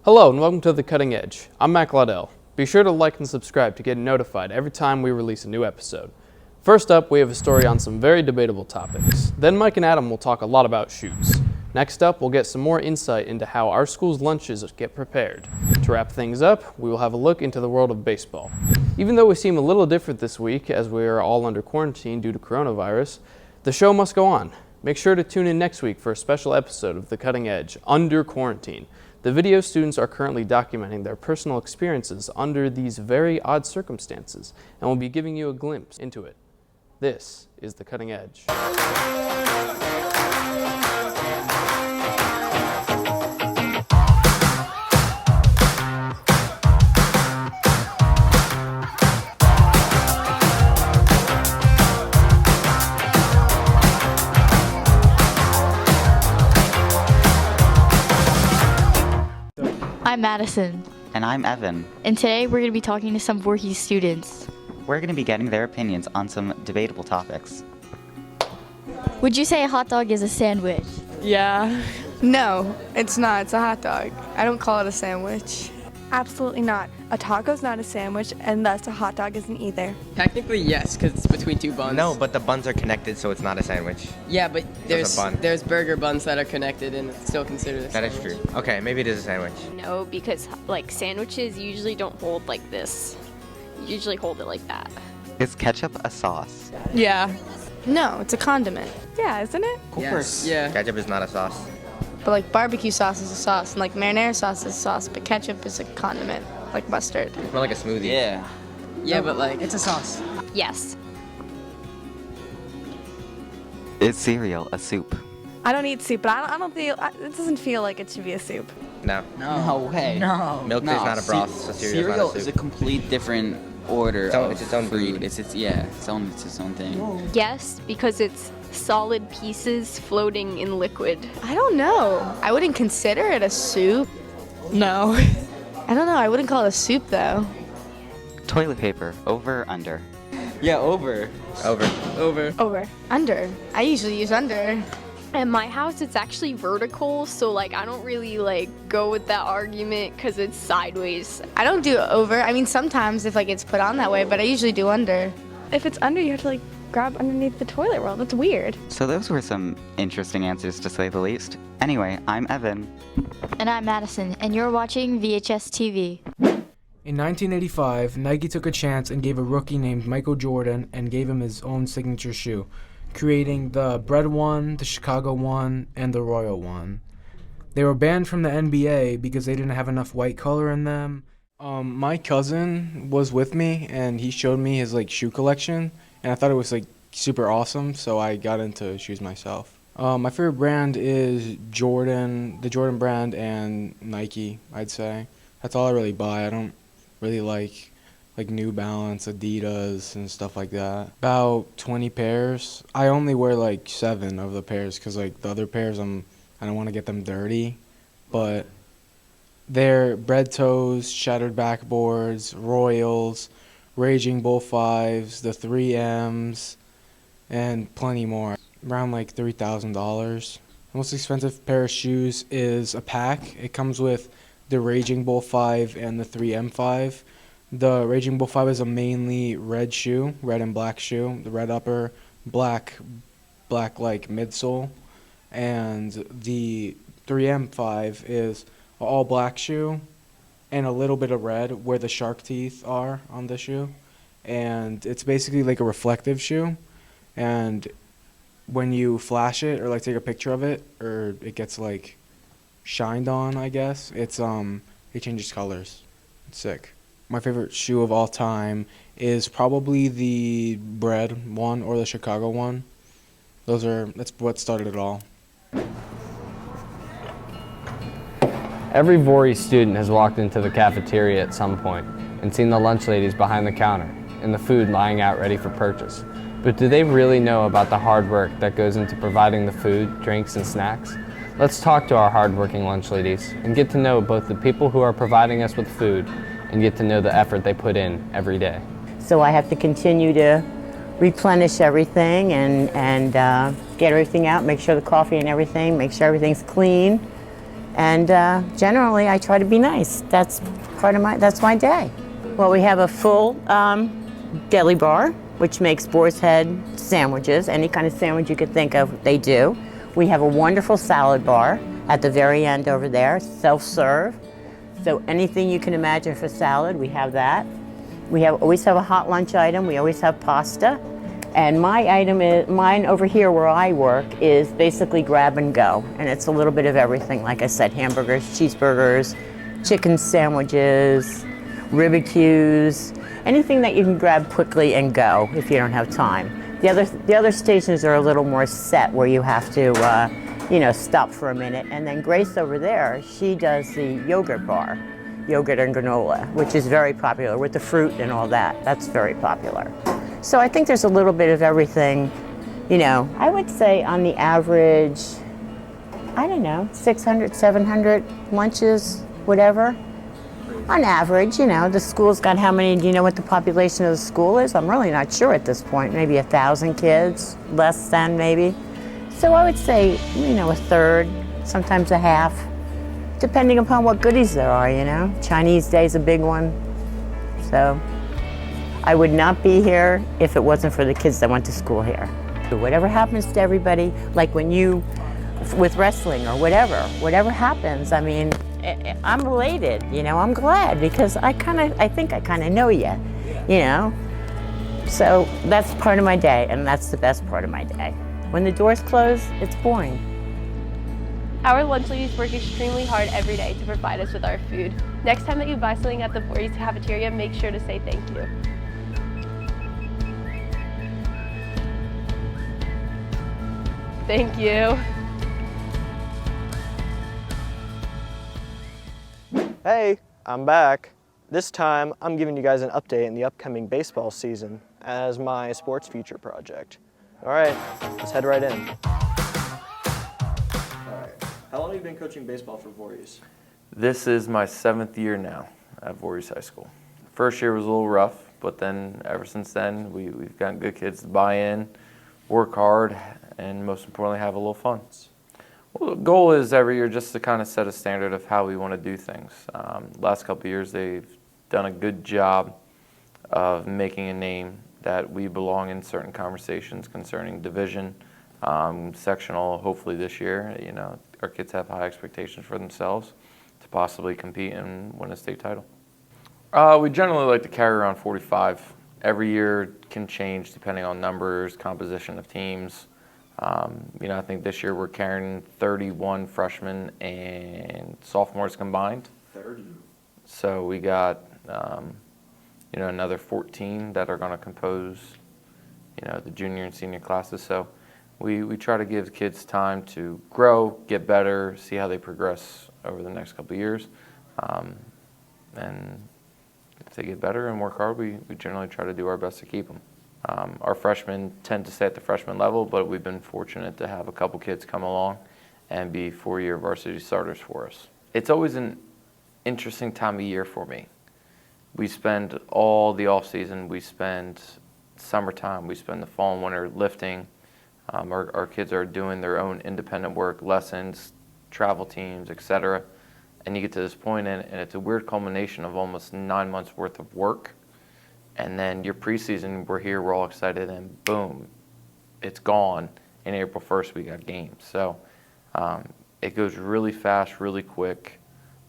Hello and welcome to The Cutting Edge. I'm Mac Laudell. Be sure to like and subscribe to get notified every time we release a new episode. First up, we have a story on some very debatable topics. Then Mike and Adam will talk a lot about shoes. Next up, we'll get some more insight into how our school's lunches get prepared. To wrap things up, we will have a look into the world of baseball. Even though we seem a little different this week as we are all under quarantine due to coronavirus, the show must go on. Make sure to tune in next week for a special episode of The Cutting Edge, Under Quarantine. The video students are currently documenting their personal experiences under these very odd circumstances, and will be giving you a glimpse into it. This is The Cutting Edge. I'm Madison. And I'm Evan. And today we're going to be talking to some Voorhees students. We're going to be getting their opinions on some debatable topics. Would you say a hot dog is a sandwich? Yeah. No, it's not. It's a hot dog. I don't call it a sandwich. Absolutely not. A taco's not a sandwich, and thus a hot dog isn't either. Technically, yes, because it's between two buns. No, but the buns are connected, so it's not a sandwich. Yeah, but It's a bun. there's burger buns that are connected and it's still considered a That sandwich. is true. Okay, maybe it is a sandwich. No, because like sandwiches usually don't hold like this. You usually hold it like that. Is ketchup a sauce? Yeah. No, it's a condiment. Yeah, isn't it? Of course. Yeah. Ketchup is not a sauce. But like barbecue sauce is a sauce, and like marinara sauce is a sauce, but ketchup is a condiment, like mustard. It's more like a smoothie. Yeah. Yeah, but like It's a sauce. Yes. Is cereal a soup? I don't eat soup, but I don't feel, it doesn't feel like it should be a soup. No. No way. No. Milk is not a broth, so cereal is not a is a soup. complete different order It's its own food. food. It's its own thing. Yes, because it's solid pieces floating in liquid. I don't know. I wouldn't consider it a soup. no. I don't know. I wouldn't call it a soup though. Toilet paper, over or under? Yeah, over. Over. Over. Under. I usually use under. At my house, it's actually vertical, so like I don't really like go with that argument because it's sideways. I don't do over. I mean, sometimes if like it's put on that way, but I usually do under. If it's under, you have to like grab underneath the toilet roll. That's weird. So those were some interesting answers, to say the least. Anyway, I'm Evan. And I'm Madison, and you're watching VHSTV. In 1985, Nike took a chance and gave a rookie named Michael Jordan and gave him his own signature shoe, creating the Bread one, the Chicago one, and the Royal one. They were banned from the NBA because they didn't have enough white color in them. My cousin was with me and he showed me his like shoe collection, and I thought it was like super awesome, so I got into shoes myself. My favorite brand is Jordan, the Jordan brand, and Nike, I'd say. That's all I really buy. I don't really like New Balance, Adidas, and stuff like that. About 20 pairs. I only wear like 7 of the pairs because like the other pairs I don't want to get them dirty. But they're Bread Toes, Shattered Backboards, Royals, Raging Bull 5s, the 3Ms, and plenty more. Around like $3,000. The most expensive pair of shoes is a pack. It comes with the Raging Bull 5 and the 3M5. The Raging Bull 5 is a mainly red shoe, red and black shoe. The red upper, black like midsole. And the 3M5 is an all black shoe and a little bit of red where the shark teeth are on the shoe. And it's basically like a reflective shoe. And when you flash it or like take a picture of it, or it gets like shined on, I guess, it changes colors. It's sick. My favorite shoe of all time is probably the Bread one or the Chicago one. That's what started it all. Every Voorhees student has walked into the cafeteria at some point and seen the lunch ladies behind the counter and the food lying out ready for purchase. But do they really know about the hard work that goes into providing the food, drinks, and snacks? Let's talk to our hardworking lunch ladies and get to know both the people who are providing us with food and get to know the effort they put in every day. So I have to continue to replenish everything and get everything out, make sure the coffee and everything, make sure everything's clean, And generally, I try to be nice. That's that's my day. Well, we have a full deli bar, which makes boar's head sandwiches. Any kind of sandwich you could think of, they do. We have a wonderful salad bar at the very end over there, self-serve. So anything you can imagine for salad, we have that. We always have a hot lunch item. We always have pasta. And mine over here where I work is basically grab and go. And it's a little bit of everything. Like I said, hamburgers, cheeseburgers, chicken sandwiches, ribbicues, anything that you can grab quickly and go if you don't have time. The other stations are a little more set where you have to, stop for a minute. And then Grace over there, she does the yogurt bar, yogurt and granola, which is very popular with the fruit and all that. That's very popular. So I think there's a little bit of everything. I would say on the average, 600, 700 lunches, whatever. On average, the school's got how many, do you know what the population of the school is? I'm really not sure at this point, maybe 1,000 kids, less than maybe. So I would say, a third, sometimes a half, depending upon what goodies there are, Chinese Day's a big one. So I would not be here if it wasn't for the kids that went to school here. Whatever happens to everybody, like with wrestling or whatever happens, I'm related, I'm glad because I think I kind of know you, So that's part of my day, and that's the best part of my day. When the doors close, it's boring. Our lunch ladies work extremely hard every day to provide us with our food. Next time that you buy something at the Voorhees cafeteria, make sure to say thank you. Thank you. Hey, I'm back. This time, I'm giving you guys an update in the upcoming baseball season as my sports future project. All right, let's head right in. All right, how long have you been coaching baseball for Voorhees? This is my 7th year now at Voorhees High School. First year was a little rough, but then ever since then, we've gotten good kids to buy in, work hard, and most importantly, have a little fun. Well, the goal is every year just to kind of set a standard of how we want to do things. Last couple of years, they've done a good job of making a name that we belong in certain conversations concerning division, sectional. Hopefully this year, our kids have high expectations for themselves to possibly compete and win a state title. We generally like to carry around 45. Every year can change depending on numbers, composition of teams. I think this year we're carrying 31 freshmen and sophomores combined. 30. So we got, another 14 that are going to compose, the junior and senior classes. So we try to give kids time to grow, get better, see how they progress over the next couple of years. And if they get better and work hard, we generally try to do our best to keep them. Our freshmen tend to stay at the freshman level, but we've been fortunate to have a couple kids come along and be 4-year varsity starters for us. It's always an interesting time of year for me. We spend all the off season, we spend summertime, we spend the fall and winter lifting. Our kids are doing their own independent work, lessons, travel teams, etc. And you get to this point and it's a weird culmination of almost 9 months worth of work. And then your preseason, we're here, we're all excited, and boom, it's gone. And April 1st, we got games. So it goes really fast, really quick.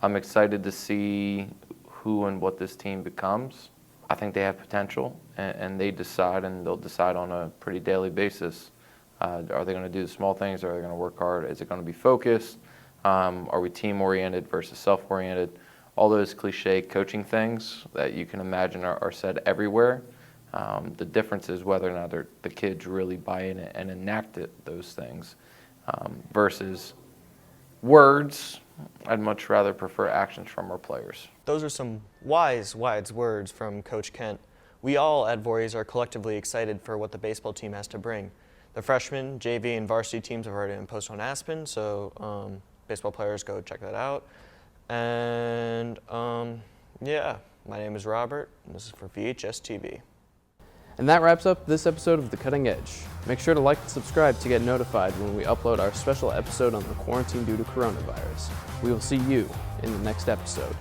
I'm excited to see who and what this team becomes. I think they have potential, and they decide, and they'll decide on a pretty daily basis. Are they going to do the small things? Are they going to work hard? Is it going to be focused? Are we team-oriented versus self-oriented? All those cliche coaching things that you can imagine are said everywhere. The difference is whether or not the kids really buy in and enact those things versus words. I'd much rather prefer actions from our players. Those are some wise words from Coach Kent. We all at Voorhees are collectively excited for what the baseball team has to bring. The freshman, JV, and varsity teams have already been posted on Aspen, so baseball players go check that out. And yeah, my name is Robert, and this is for VHSTV. And that wraps up this episode of The Cutting Edge. Make sure to like and subscribe to get notified when we upload our special episode on the quarantine due to coronavirus. We will see you in the next episode.